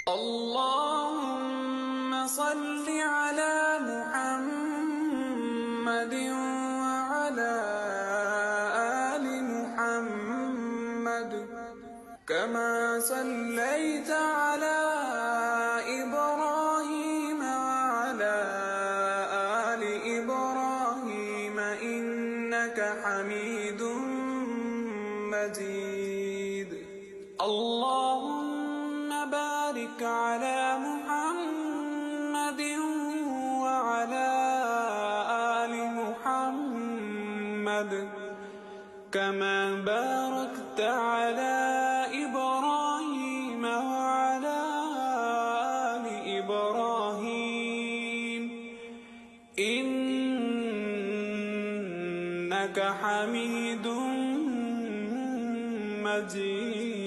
اللهم صل على محمد وعلى آل محمد كما صليت على إبراهيم وعلى آل إبراهيم إنك حميد مجيد. اللهم بارك على محمد وعلى آل محمد كما باركت على إبراهيم وعلى آل إبراهيم إنك حميد مجيد.